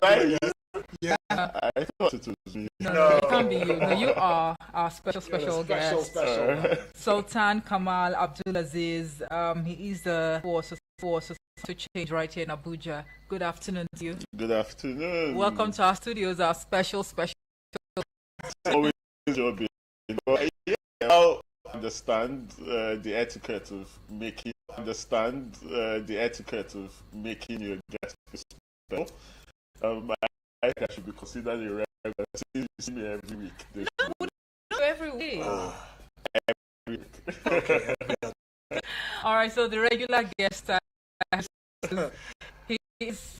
I? Yeah. I thought it was me. No, it can't be you. No, you are our special guest. Special. Sultan Kamal Abdulaziz. He is the force to change right here in Abuja. Good afternoon to you. Good afternoon. Welcome to our studios, our special. Always your business. I understand the etiquette of making your guest special. I think I should be considered a regular. You see me every week. No, every week. Every week. Okay. All right, so the regular guest he is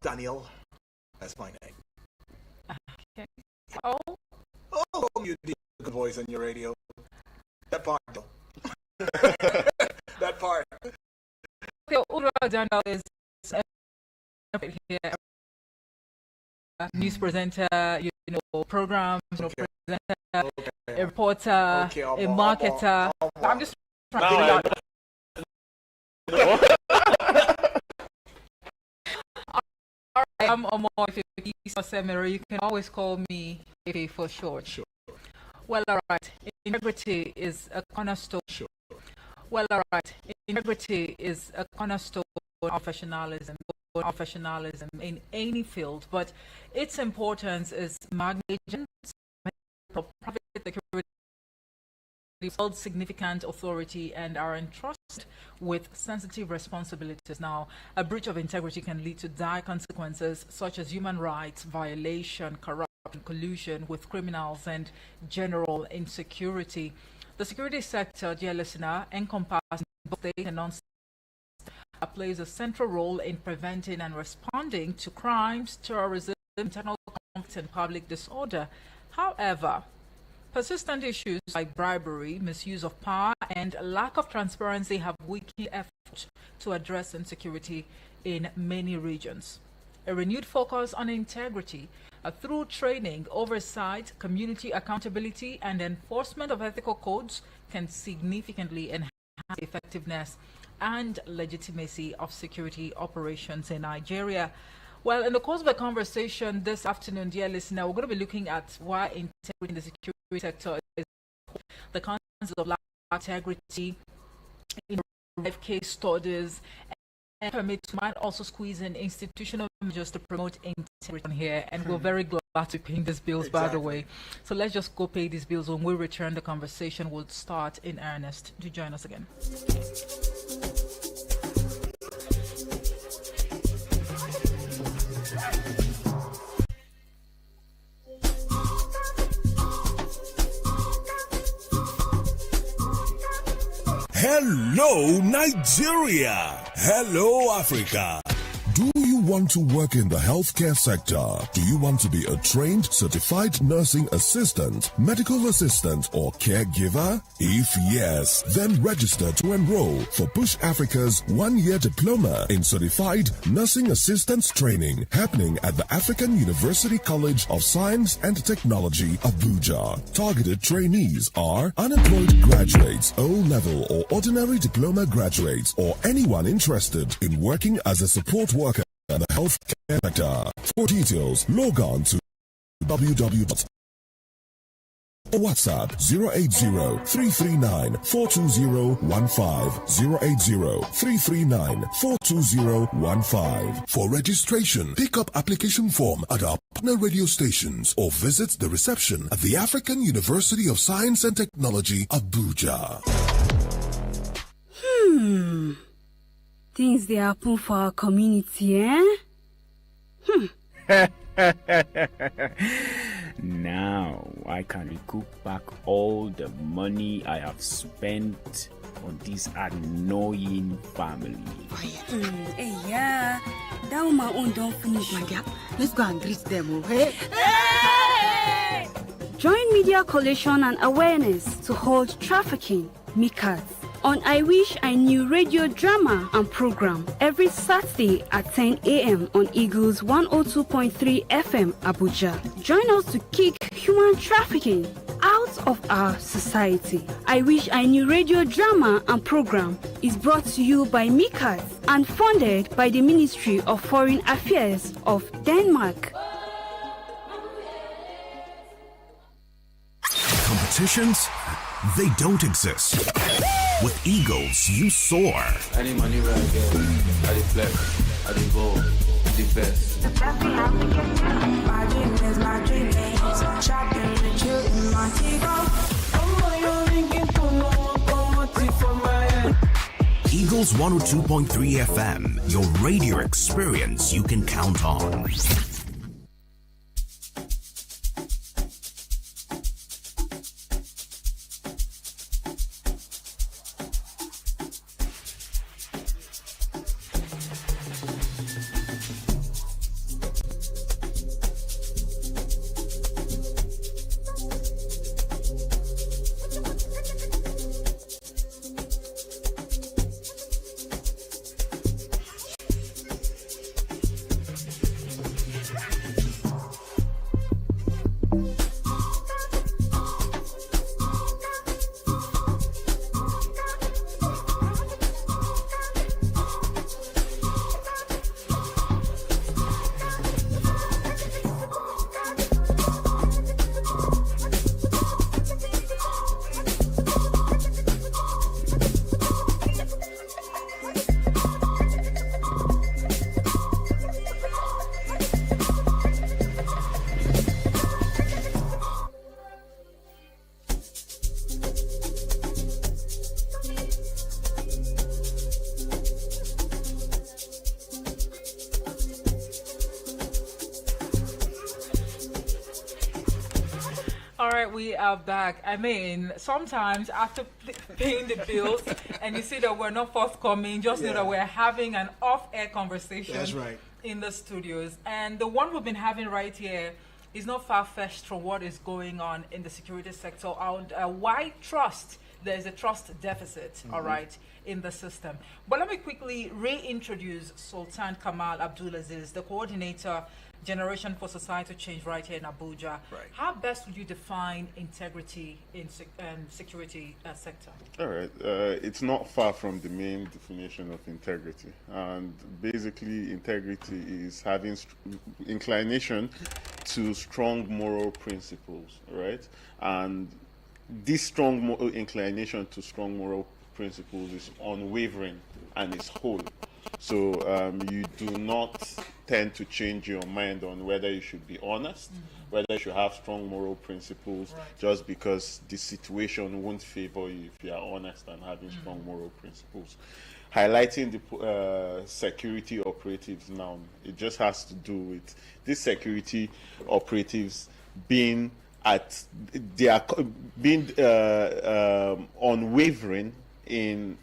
Daniel. That's my name. okay. Oh, You did good voice on your radio. That part, though. That part. okay. Ura Daniel is here, news presenter, programs, presenter, a reporter, a marketer. I'm just trying to figure out. All right, I'm Omar Semero. You can always call me Efe for short. Sure. Well, all right. Integrity is a cornerstone. Sure. Well, all right. Integrity is a cornerstone of professionalism in any field, but its importance is magnificent. Private security hold significant authority and are entrusted with sensitive responsibilities. Now, a breach of integrity can lead to dire consequences such as human rights violation, corruption, collusion with criminals, and general insecurity. The security sector, dear listener, encompasses both state and non-state, plays a central role in preventing and responding to crimes, terrorism, internal conflict, and public disorder. However, persistent issues like bribery, misuse of power, and lack of transparency have weakened efforts to address insecurity in many regions. A renewed focus on integrity through training, oversight, community accountability, and enforcement of ethical codes can significantly enhance the effectiveness and legitimacy of security operations in Nigeria. Well, in the course of the conversation this afternoon, dear listener, we're going to be looking at why integrity in the security sector is the concerns of integrity in live case studies, and permits might also squeeze in institutional measures to promote integrity here. And we're very glad to pay these bills, by the way. So let's just go pay these bills. When we return, the conversation will start in earnest. Do join us again. Hello, Nigeria. Hello, Africa. Do you want to work in the healthcare sector? Do you want to be a trained, certified nursing assistant, medical assistant, or caregiver? If yes, then register to enroll for Push Africa's one-year diploma in certified nursing assistance training happening at the African University College of Science and Technology, Abuja. Targeted trainees are unemployed graduates, O-level or ordinary diploma graduates, or anyone interested in working as a support worker in the healthcare sector. For details, log on to www. WhatsApp 080-339-42015 080-339-42015. For registration, pick up application form at our partner radio stations or visit the reception at the African University of Science and Technology, Abuja. Things they happen for our community, eh? Now I can recoup back all the money I have spent on this annoying family. Hey, yeah, that woman own don't finish. My dear, let's go and greet them, okay? Hey! Join Media Coalition and Awareness to hold trafficking, MICAs, on I Wish I Knew radio drama and program every Saturday at 10 a.m. on Eagles 102.3 FM Abuja. Join us to kick human trafficking out of our society. I Wish I Knew radio drama and program is brought to you by Mikas and funded by the Ministry of Foreign Affairs of Denmark. Competitions? They don't exist. With Eagles, you soar. I need money right again. I did flex. I did go. The best. My dream is my dream is shopping with you in Montego. Eagles 102.3 FM, your radio experience you can count on. All right, we are back. I mean, sometimes after paying the bills and you see that we're not forthcoming, just know that we're having an off-air conversation. That's right. In the studios. And the one we've been having right here is not far-fetched from what is going on in the security sector. Why trust? There's a trust deficit, all right, in the system. But let me quickly reintroduce Sultan Kamal Abdulaziz, the coordinator, Generation for Societal Change right here in Abuja. Right. How best would you define integrity in security sector? All right, it's not far from the main definition of integrity. And basically, integrity is having inclination to strong moral principles, right? And this strong inclination to strong moral principles is unwavering and is whole. So you do not tend to change your mind on whether you should be honest, whether you should have strong moral principles, just because the situation won't favor you if you are honest and having strong moral principles. Highlighting the security operatives now, it just has to do with these security operatives being unwavering in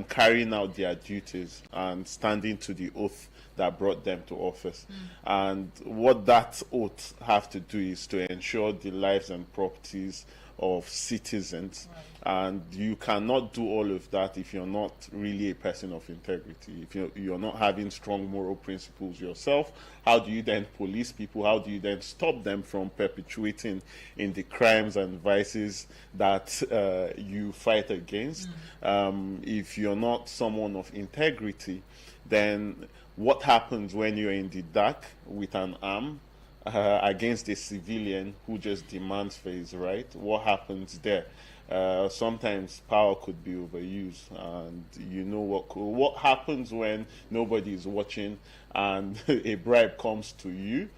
carrying out their duties and standing to the oath that brought them to office. And what that oath have to do is to ensure the lives and properties of citizens. And you cannot do all of that if you're not really a person of integrity. If you're not having strong moral principles yourself, how do you then police people? How do you then stop them from perpetuating in the crimes and vices that you fight against? If you're not someone of integrity, then what happens when you're in the dark with an arm against a civilian who just demands for his right? What happens there? Sometimes power could be overused, and you know what happens when nobody is watching and a bribe comes to you,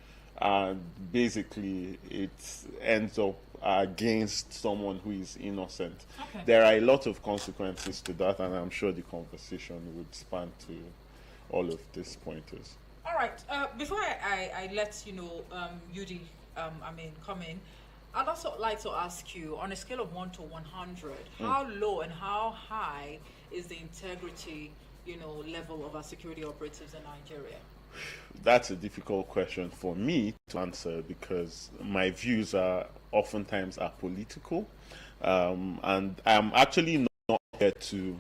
and basically it ends up against someone who is innocent. There are a lot of consequences to that, and I'm sure the conversation would span to all of these pointers. All right. Before I let Yudi, come in, I'd also like to ask you, on a scale of 1 to 100, how low and how high is the integrity, level of our security operatives in Nigeria? That's a difficult question for me to answer because my views are oftentimes political, and I'm actually not here to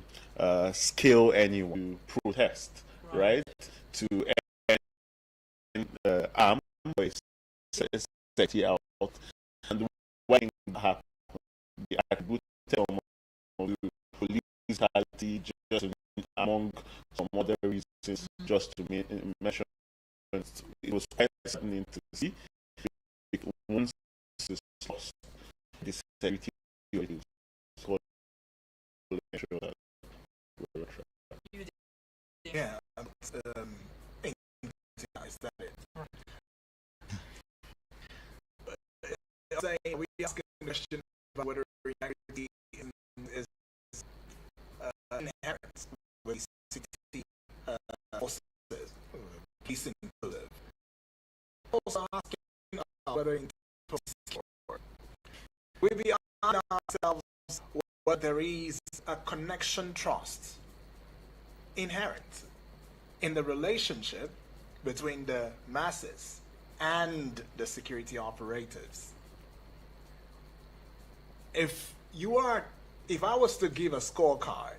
scale anyone to protest, right? To end arm or safety out. And when that happens, attributed to police just among some other reasons, just to mention. It was quite saddening to see once it's lost, the security is yeah, I started. Saying, we asking a question about whether integrity is inherent with city forces, decent to live. Also asking whether we be asking ourselves whether there is a connection trust inherent in the relationship between the masses and the security operatives. If I was to give a scorecard,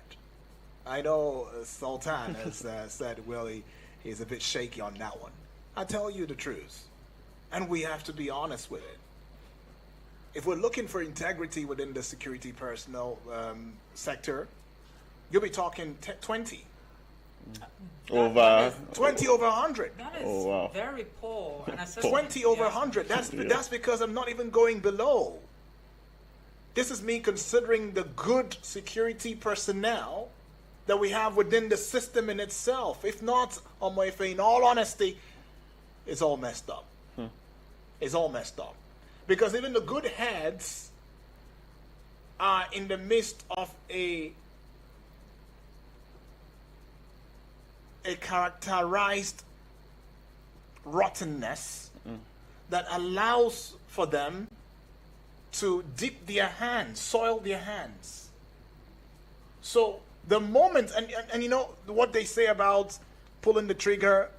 I know Sultan has said, well, he's a bit shaky on that one. I tell you the truth, and we have to be honest with it. If we're looking for integrity within the security personnel sector, you'll be talking 20. Over 20 over 100. That is very poor. And 20 over 100. That's because I'm not even going below. This is me considering the good security personnel that we have within the system in itself. If not, in all honesty, it's all messed up. It's all messed up. Because even the good heads are in the midst of a characterized rottenness that allows for them to dip their hands, soil their hands. So the moment, and you know what they say about pulling the trigger,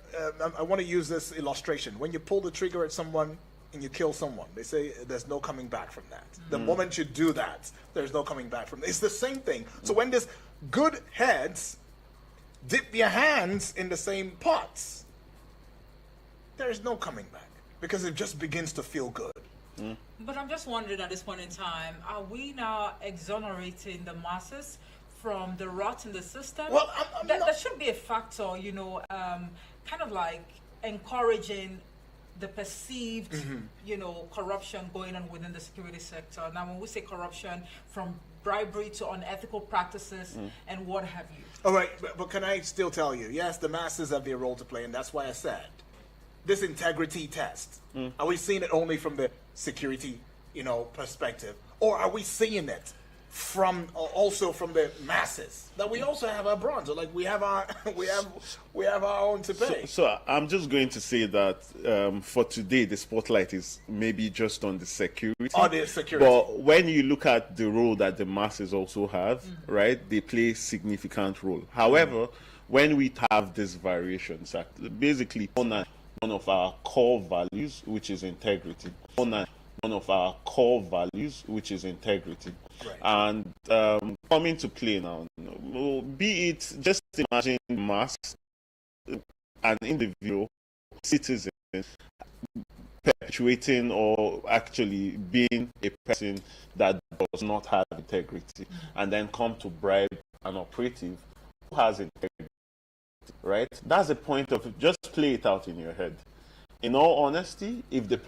I want to use this illustration. When you pull the trigger at someone and you kill someone, they say there's no coming back from that. The moment you do that, there's no coming back from it. It's the same thing. So when these good heads dip their hands in the same pots, there's no coming back because it just begins to feel good. But I'm just wondering at this point in time, are we now exonerating the masses from the rot in the system? Well, that should be a factor, you know, kind of like encouraging the perceived, you know, corruption going on within the security sector. Now, when we say corruption, from bribery to unethical practices and what have you. All right, but can I still tell you, yes, the masses have their role to play, and that's why I said this integrity test. Are we seeing it only from the security, you know, perspective, or are we seeing it from also from the masses that we also have our bronze, like we have our we have our own to pay? So I'm just going to say that for today the spotlight is maybe just on the security. On the security. But when you look at the role that the masses also have, right, they play a significant role. However, when we have these variations, basically one of our core values, which is integrity. One of our core values, which is integrity. Right. And coming to play now, be it just imagine mass, an individual citizen perpetuating or actually being a person that does not have integrity, and then come to bribe an operative who has integrity, right? That's the point of it. Just play it out in your head. In all honesty, if the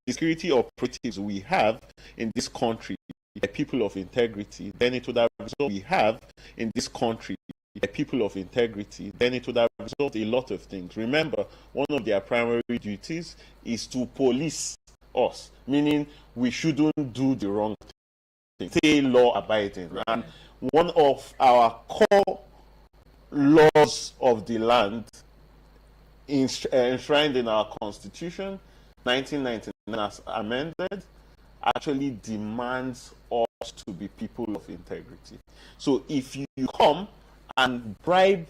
security operatives we have in this country are people of integrity, then it would have resolved. We have in this country people of integrity, then it would have resolved a lot of things. Remember, one of their primary duties is to police us, meaning we shouldn't do the wrong thing, stay law abiding. And one of our core laws of the land enshrined in our constitution, 1999 as amended, actually demands us to be people of integrity. So if you come and bribe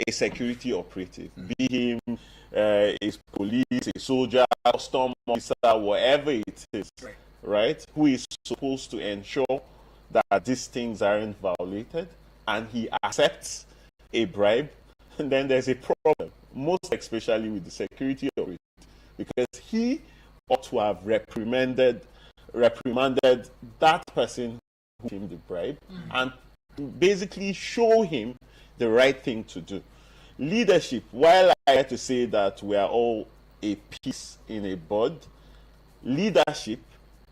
a security operative, be him a police, a soldier, custom officer, whatever it is, right, who is supposed to ensure that these things aren't violated, and he accepts a bribe, then there's a problem, most especially with the security operative, because he ought to have reprimanded reprimanded that person who gave him the bribe and basically show him the right thing to do. Leadership, while I had to say that we are all a piece in a bud, leadership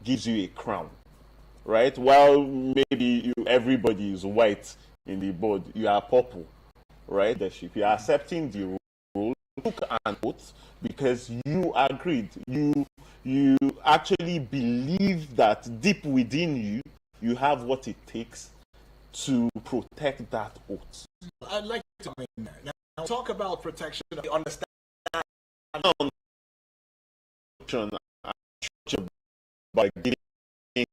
gives you a crown, right? While maybe everybody is white in the bud, you are purple, right? Leadership, you are accepting the role, took an oath because you agreed. You actually believe that deep within you, you have what it takes to protect that oath. I'd like to now talk about protection. Understand by getting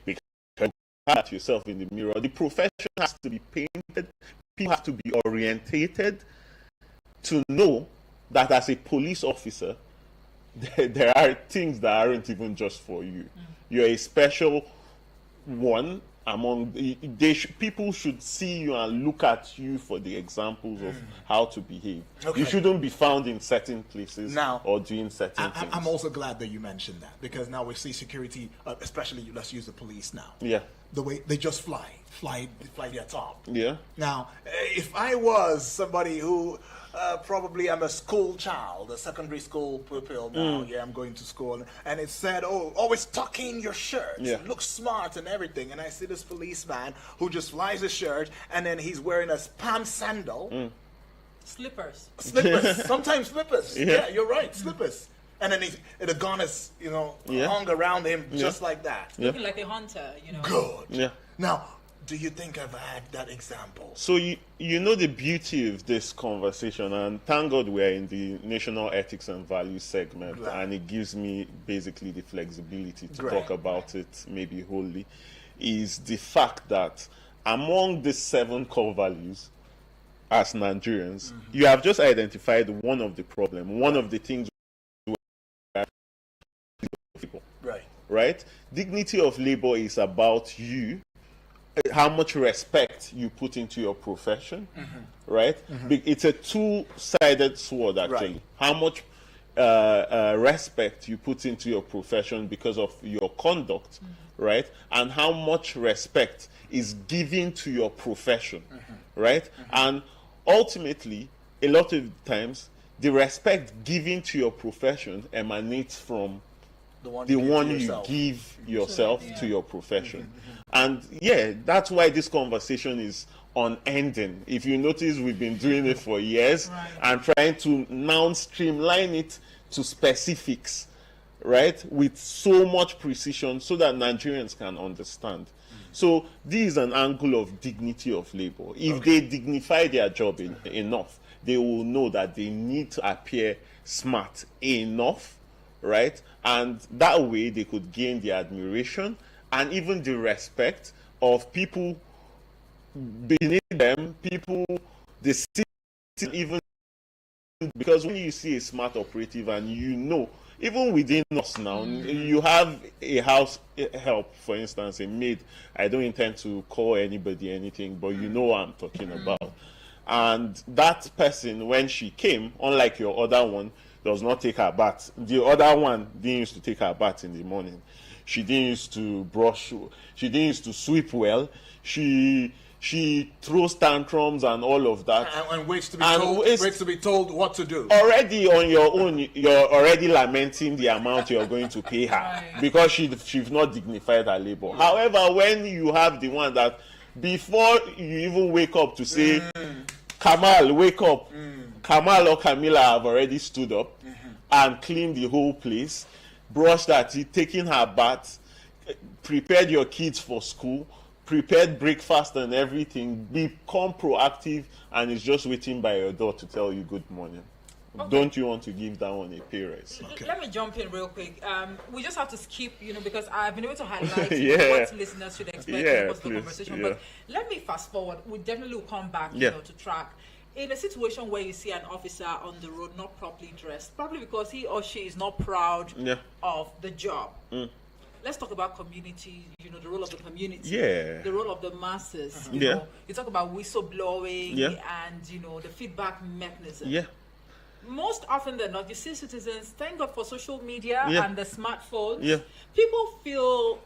because you at yourself in the mirror. The profession has to be painted. People have to be orientated to know that as a police officer, there are things that aren't even just for you. You're a special one among people should see you and look at you for the examples of how to behave. Okay. You shouldn't be found in certain places now, or doing certain things. I'm also glad that you mentioned that, because now we see security, especially let's use the police now. Yeah. The way they just fly their top. Yeah. Now, if I was somebody who probably I'm a school child, a secondary school pupil now, yeah, I'm going to school, and it said, oh, always tuck in your shirt, look smart and everything, and I see this policeman who just flies his shirt, and then he's wearing a palm sandal. Slippers, sometimes slippers. Yeah, you're right, slippers. And then the gun is, hung around him just like that. Looking like a hunter, Good. Yeah. Now, do you think I've had that example? So you know the beauty of this conversation, and thank God we're in the National Ethics and Values segment, and it gives me basically the flexibility to talk about it maybe wholly, is the fact that among the 7 core values as Nigerians, you have just identified one of the problems, one of the things people. Right? Dignity of labor is about you, how much respect you put into your profession, right? It's a two-sided sword, actually. How much respect you put into your profession because of your conduct, right? And how much respect is given to your profession, right? And ultimately, a lot of times, the respect given to your profession emanates from the one you give yourself to your profession. And yeah, that's why this conversation is unending. If you notice, we've been doing it for years and trying to now streamline it to specifics, right? With so much precision so that Nigerians can understand. So this is an angle of dignity of labor. If they dignify their job enough, they will know that they need to appear smart enough, right? And that way they could gain the admiration and even the respect of people beneath them, people, the city, even because when you see a smart operative and even within us now, you have a house help, for instance, a maid. I don't intend to call anybody anything, but you know what I'm talking about. And that person, when she came, unlike your other one, does not take her bath. The other one didn't used to take her bath in the morning. She didn't used to brush. She didn't used to sweep well. She throws tantrums and all of that. And waits to be told what to do. Already on your own, you're already lamenting the amount you're going to pay her because she's not dignified her labor. However, when you have the one that before you even wake up to say, Kamal, wake up. Kamal or Camilla have already stood up and cleaned the whole place, brushed her teeth, taken her bath, prepared your kids for school, prepared breakfast and everything, become proactive, and is just waiting by your door to tell you good morning. Okay. Don't you want to give that one a pay raise? Okay. Let me jump in real quick. We just have to skip, because I've been able to highlight what listeners should expect in the conversation. But let me fast forward. We definitely will come back, to track. In a situation where you see an officer on the road not properly dressed, probably because he or she is not proud of the job. Let's talk about community, the role of the community, the role of the masses. You talk about whistleblowing and, the feedback mechanism. most often than not, you see citizens, thank God for social media Yeah. and the smartphones. Yeah. People feel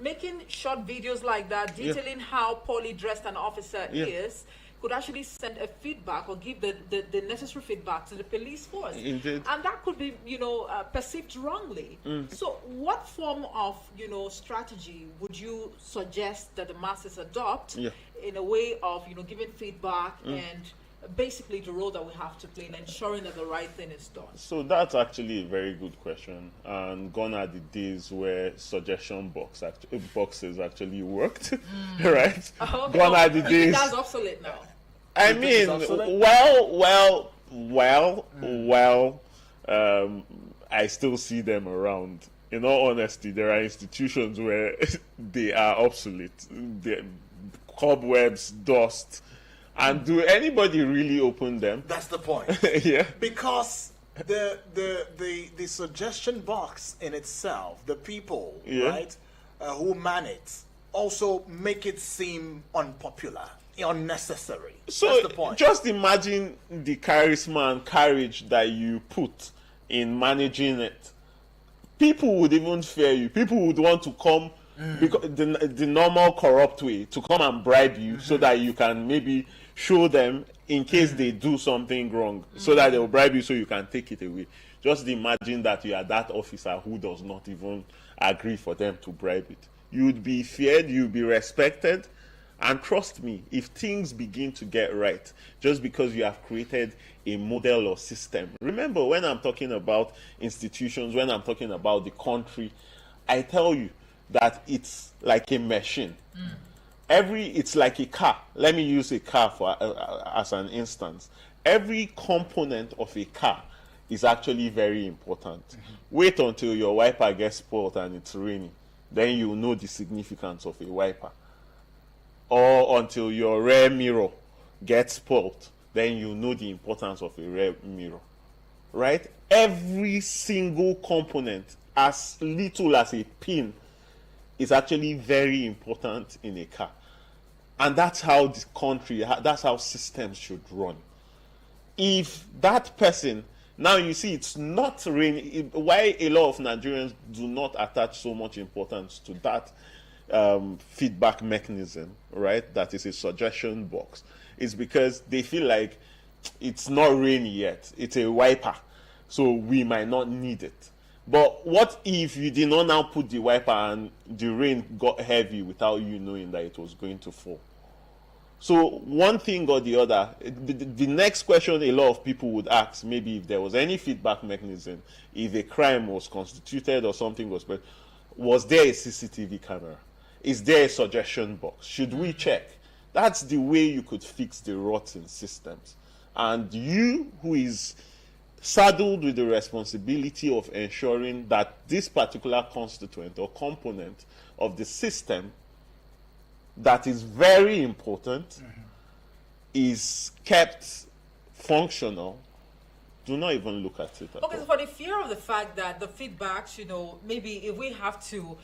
making short videos like that, detailing how poorly dressed an officer is, could actually send a feedback or give the necessary feedback to the police force. Indeed. And that could be, perceived wrongly. So what form of, strategy would you suggest that the masses adopt in a way of, giving feedback and basically the role that we have to play in ensuring that the right thing is done? So that's actually a very good question. And gone are the days where suggestion boxes actually worked, right? Okay. Gone are the You think days. that's obsolete now. I think mean, it's obsolete? I still see them around. In all honesty, there are institutions where they are obsolete. Cobwebs, dust. And do anybody really open them? That's the point. Yeah. Because the suggestion box in itself, the people, right, who man it, also make it seem unpopular, unnecessary. So that's the point. just imagine the charisma and courage that you put in managing it. People would even fear you. People would want to come because the normal corrupt way to come and bribe you so that you can maybe show them in case they do something wrong, so that they'll bribe you so you can take it away. Just imagine that you are that officer who does not even agree for them to bribe it. You'd be feared, you'd be respected, and trust me, if things begin to get right, just because you have created a model or system. Remember, when I'm talking about institutions, when I'm talking about the country, I tell you that it's like a machine. It's like a car. Let me use a car for as an instance. Every component of a car is actually very important. Wait until your wiper gets spoiled and it's raining, then you know the significance of a wiper. Or until your rear mirror gets spoiled, then you know the importance of a rear mirror. Right? Every single component, as little as a pin, is actually very important in a car. And that's how the country, that's how systems should run. If that person, now you see, it's not really, why a lot of Nigerians do not attach so much importance to that feedback mechanism, right? That is a suggestion box, is because they feel like it's not rainy yet. It's a wiper, so we might not need it. But what if you did not now put the wiper and the rain got heavy without you knowing that it was going to fall? So one thing or the other, the next question a lot of people would ask, maybe if there was any feedback mechanism, if a crime was constituted or something was there a CCTV camera? Is there a suggestion box? Should we check? That's the way you could fix the rots in systems. And you, who is saddled with the responsibility of ensuring that this particular constituent or component of the system that is very important is kept functional, do not even look at it at Okay, all. so for the fear of the fact that the feedbacks, maybe if we have to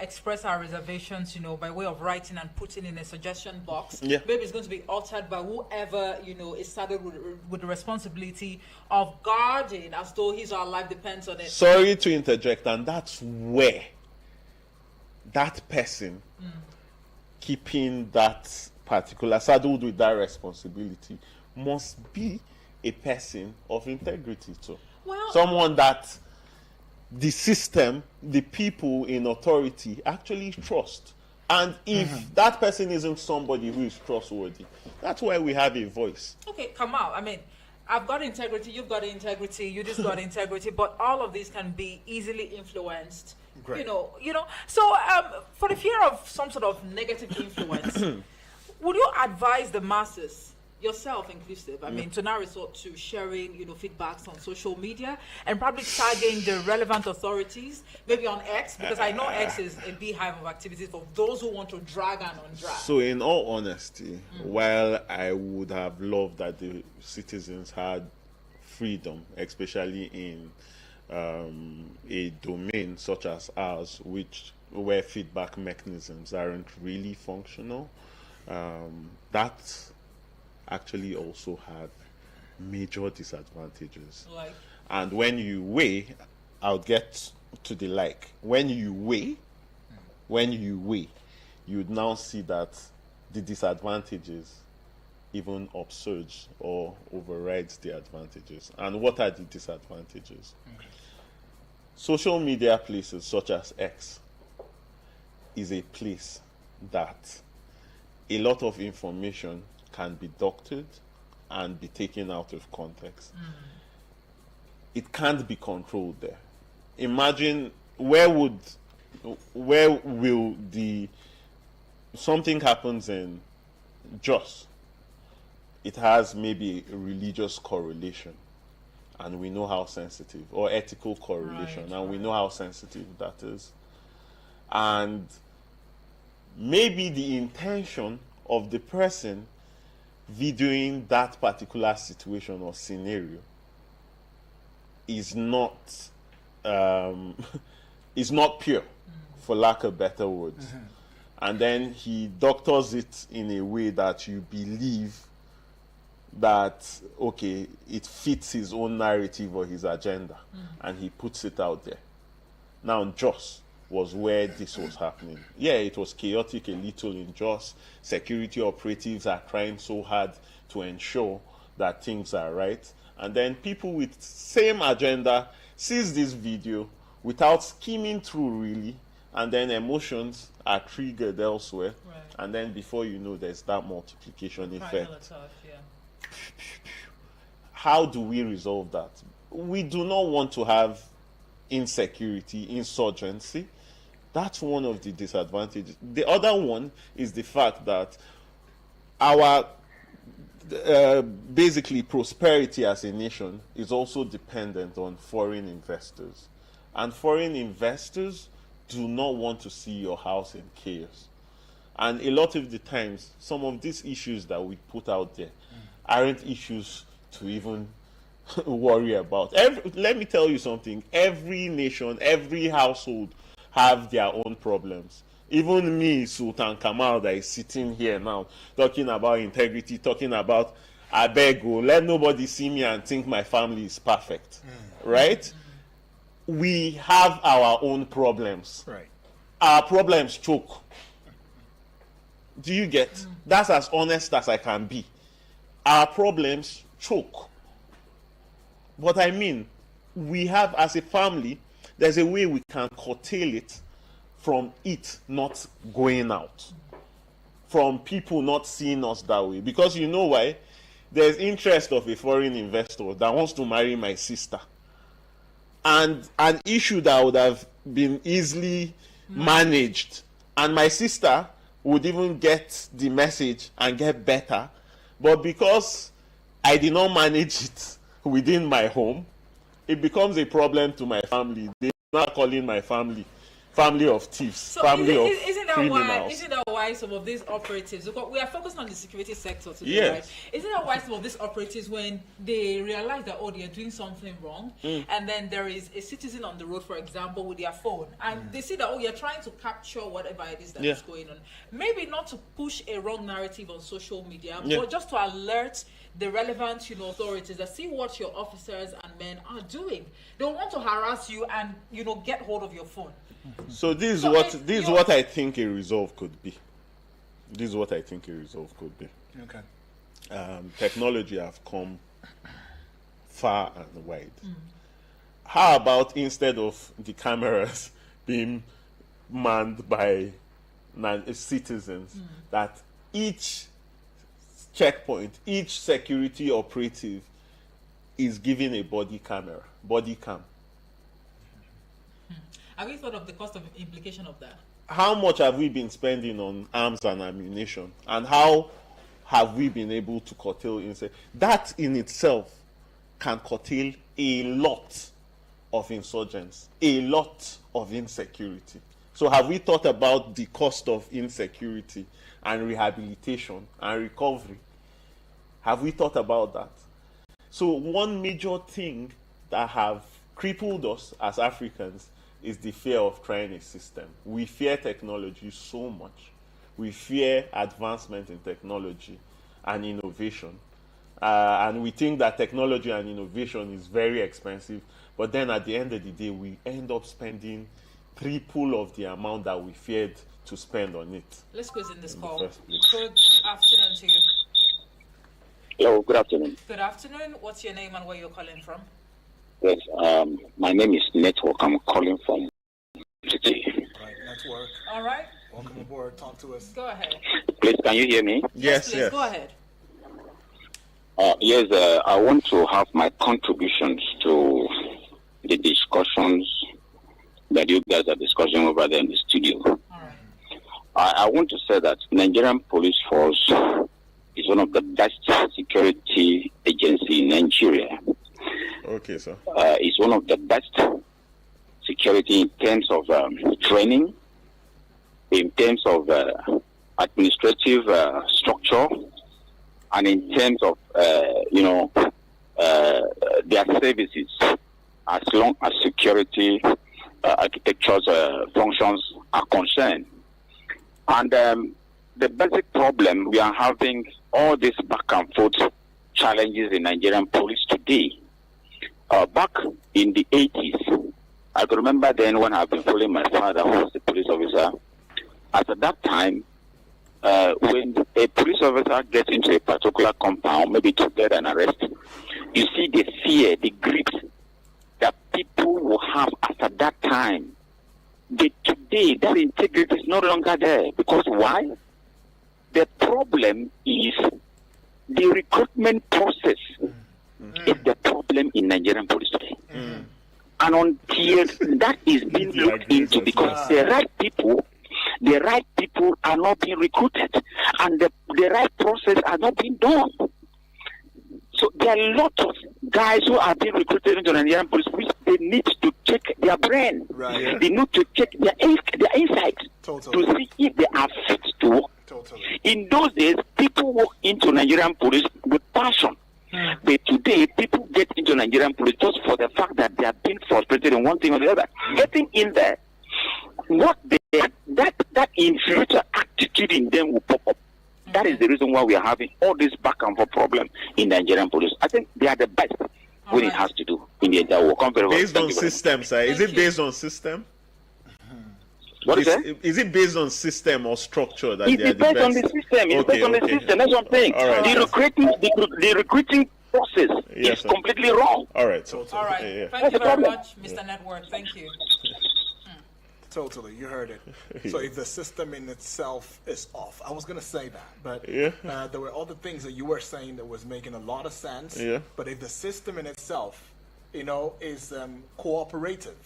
express our reservations, by way of writing and putting in a suggestion box, maybe it's going to be altered by whoever, is saddled with the responsibility of guarding as though his or her life depends on it. Sorry to interject, and that's where that person keeping that particular, saddled with that responsibility, must be a person of integrity too. Well, someone that the system, the people in authority actually trust. And if that person isn't somebody who is trustworthy, that's why we have a voice. Okay, come out. I mean, I've got integrity, you've got integrity, you just got integrity, but all of these can be easily influenced. Great. So for the fear of some sort of negative influence, would you advise the masses, yourself inclusive, to now resort to sharing, feedbacks on social media and probably tagging the relevant authorities, maybe on X, because I know X is a beehive of activities for those who want to drag and undrag. So in all honesty, while I would have loved that the citizens had freedom, especially in a domain such as ours, where feedback mechanisms aren't really functional, that actually also have major disadvantages. Like, And when you weigh, I'll get to the like. When you weigh, you'd now see that the disadvantages even upsurge or overrides the advantages. And what are the disadvantages? Okay. Social media places such as X is a place that a lot of information can be doctored and be taken out of context. It can't be controlled there. Imagine where will something happens in Jos. It has maybe a religious correlation, and we know how sensitive, or ethical correlation, and we know how sensitive that is. And maybe the intention of the person videoing that particular situation or scenario is not pure, for lack of better words. And then he doctors it in a way that you believe that, okay, it fits his own narrative or his agenda, and he puts it out there. Now, Jos was where this was happening. Yeah, it was chaotic a little in Jos. Security operatives are trying so hard to ensure that things are right. And then people with same agenda sees this video without skimming through really, and then emotions are triggered elsewhere. Right. And then before you know, there's that multiplication effect. How do we resolve that? We do not want to have insecurity, insurgency. That's one of the disadvantages. The other one is the fact that our basically prosperity as a nation is also dependent on foreign investors. And foreign investors do not want to see your house in chaos. And a lot of the times, some of these issues that we put out there aren't issues to even worry about. Let me tell you something. Every nation, every household have their own problems. Even me, Sultan Kamal, that is sitting here now, talking about integrity, talking about I beg you, let nobody see me and think my family is perfect. Right? We have our own problems. Right. Our problems choke. Do you get? That's as honest as I can be. Our problems choke. But I mean, we have, as a family, there's a way we can curtail it from it not going out, from people not seeing us that way. Because you know why? There's interest of a foreign investor that wants to marry my sister. And an issue that would have been easily managed. And my sister would even get the message and get better. But because I did not manage it within my home, it becomes a problem to my family. They're not calling my family of thieves, so family of isn't that criminals. isn't that why some of these operatives, because we are focused on the security sector today, Yes. right? Isn't that why some of these operatives, when they realize that, oh, they are doing something wrong, and then there is a citizen on the road, for example, with their phone, and they see that, oh, you're trying to capture whatever it is that is going on. Maybe not to push a wrong narrative on social media, but just to alert the relevant, authorities that see what your officers and men are doing. They want to harass you and, get hold of your phone. So this is what I think a resolve could be. This is what I think a resolve could be. Okay. Technology have come far and wide. How about instead of the cameras being manned by citizens, that each checkpoint, each security operative is given a body cam. Have you thought of the cost of implication of that? How much have we been spending on arms and ammunition, and how have we been able to curtail insecurity? That in itself can curtail a lot of insurgents, a lot of insecurity. So have we thought about the cost of insecurity and rehabilitation and recovery? Have we thought about that? So one major thing that have crippled us as Africans is the fear of trying a system. We fear technology so much. We fear advancement in technology and innovation And we think that technology and innovation is very expensive, but then at the end of the day, we end up spending triple of the amount that we feared to spend on it. Let's go in this call. first place. Good afternoon to you. Hello, good afternoon. Good afternoon. What's your name and where you're calling from? Yes, my name is Network. I'm calling from City. Right, Network. All right. Welcome aboard. Talk to us. Go ahead. Please, can you hear me? Yes, Please go ahead. Yes, I want to have my contributions to the discussions that you guys are discussing over there in the studio. All right. I want to say that Nigerian Police Force is one of the best security agency in Nigeria. Okay, sir. It's one of the best security in terms of training, in terms of administrative structure, and in terms of their services, as long as security architecture's functions are concerned. And the basic problem we are having all these back and forth challenges in Nigerian police today. Back in the 80s, I could remember then when I've been following my father, who was a police officer. At that time, when a police officer gets into a particular compound, maybe to get an arrest, you see the fear, the grips that people will have after that time. Today, that integrity is no longer there. Because why? The problem is the recruitment process is the problem in Nigerian police today. And until that is being looked into, because the right people are not being recruited, and the right process are not being done. So there are a lot of guys who are being recruited into Nigerian police, which they need to check their brain. Right. They need to check their insight to see if they are fit to work. In those days, people walk into Nigerian police with passion. But today, people get into Nigerian police just for the fact that they are being frustrated in one thing or the other. Getting in there, that inferior attitude in them will pop up. That is the reason why we are having all this back and forth problem in Nigerian police. I think they are the best when it has to do in the entire world. Based on system, sir. Is it based on system? What is it? Is it based on system or structure that it they are depends the best? on the system. It depends on the system. That's what I'm saying. All right. The recruiting process is completely wrong. All right. All right. Thank you very much, Mr. Network. Thank you. Totally, you heard it. So if the system in itself is off, I was going to say that, but there were other things that you were saying that was making a lot of sense. Yeah. But if the system in itself, is cooperative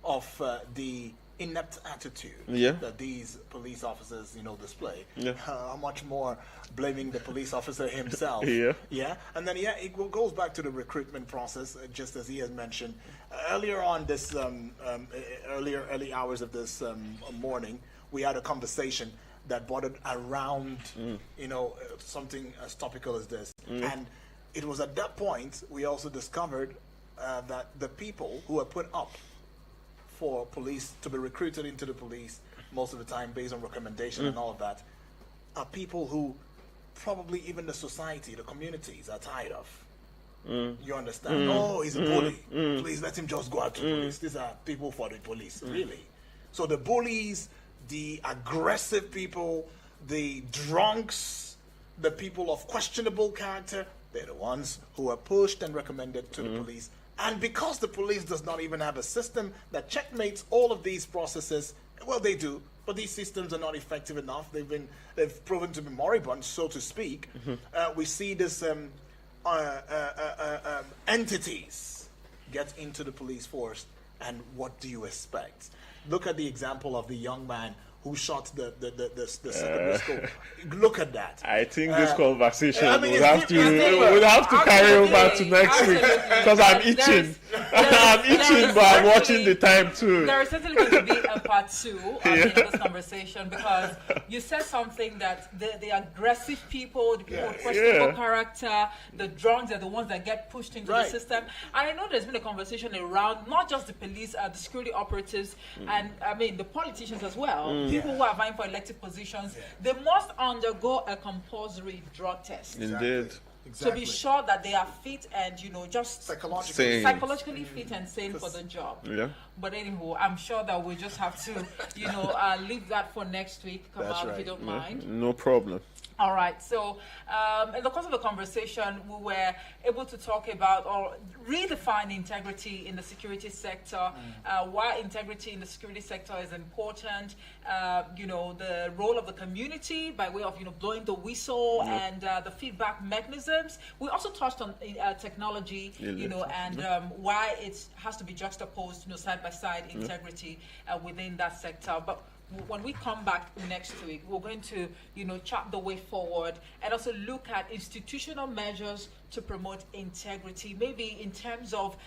of the inept attitude that these police officers, display, how much more blaming the police officer himself. And then it goes back to the recruitment process, just as he has mentioned earlier on this early hours of this morning. We had a conversation that bordered around something as topical as this, and it was at that point we also discovered that the people who are put up for police to be recruited into the police most of the time based on recommendation and all of that are people who probably even the society, the communities are tired of. You understand? Oh, he's a bully. Please let him just go out to police. These are people for the police, really. So the bullies, the aggressive people, the drunks, the people of questionable character, they're the ones who are pushed and recommended to the police. And because the police does not even have a system that checkmates all of these processes, well, they do, but these systems are not effective enough. They've proven to be moribund, so to speak. We see this entities get into the police force, and what do you expect? Look at the example of the young man who shot the secondary school. Look at that. I think this conversation we'll have to carry over to next week because I'm itching. I'm itching, but I'm watching the time too. There is certainly going to be a part 2 of this conversation, because you said something that the aggressive people, the people with questionable character, the drunks are the ones that get pushed into the system. And I know there's been a conversation around not just the police, the security operatives, and the politicians as well. People who are vying for elective positions, they must undergo a compulsory drug test. Indeed. Exactly. be sure that they are fit and, just psychologically fit and sane for the job. Yeah. But anyhow, I'm sure that we just have to, leave that for next week, Kamal, if you don't mind. No problem. All right. So, in the course of the conversation, we were able to talk about or redefine integrity in the security sector, why integrity in the security sector is important, the role of the community by way of, blowing the whistle and the feedback mechanisms. We also touched on technology, and why it has to be juxtaposed, side by side integrity within that sector. But when we come back next week, we're going to, chart the way forward and also look at institutional measures to promote integrity, maybe in terms of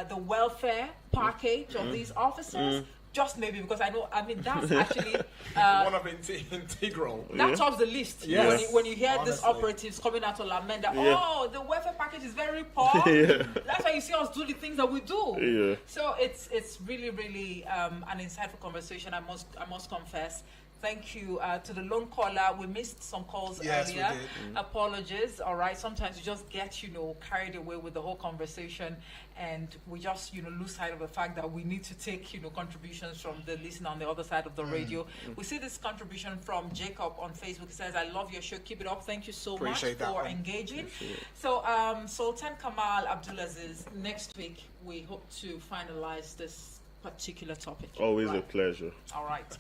the welfare package of these officers. Just maybe, because that's actually one of integral. That tops the list. Yes. When you hear Honestly. these operatives coming out to lament that, the welfare package is very poor. That's why you see us do the things that we do. Yeah. So it's really, really an insightful conversation. I must confess. Thank you to the lone caller. We missed some calls earlier. We did. Apologies. All right. Sometimes you just get, carried away with the whole conversation, and we just, lose sight of the fact that we need to take, contributions from the listener on the other side of the radio. We see this contribution from Jacob on Facebook. He says, "I love your show. Keep it up. Thank you so Appreciate much for that engaging." So, Sultan Kamal Abdulaziz, next week we hope to finalize this particular topic. Always a pleasure. All right.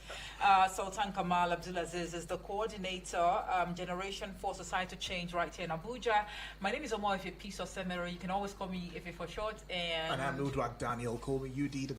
Sultan Kamal Abdulaziz is the coordinator, Generation for Societal Change right here in Abuja. My name is Omar Ife Peace or Semero. You can always call me Ife for short. And I'm Ludwig Daniel. Call me UD, the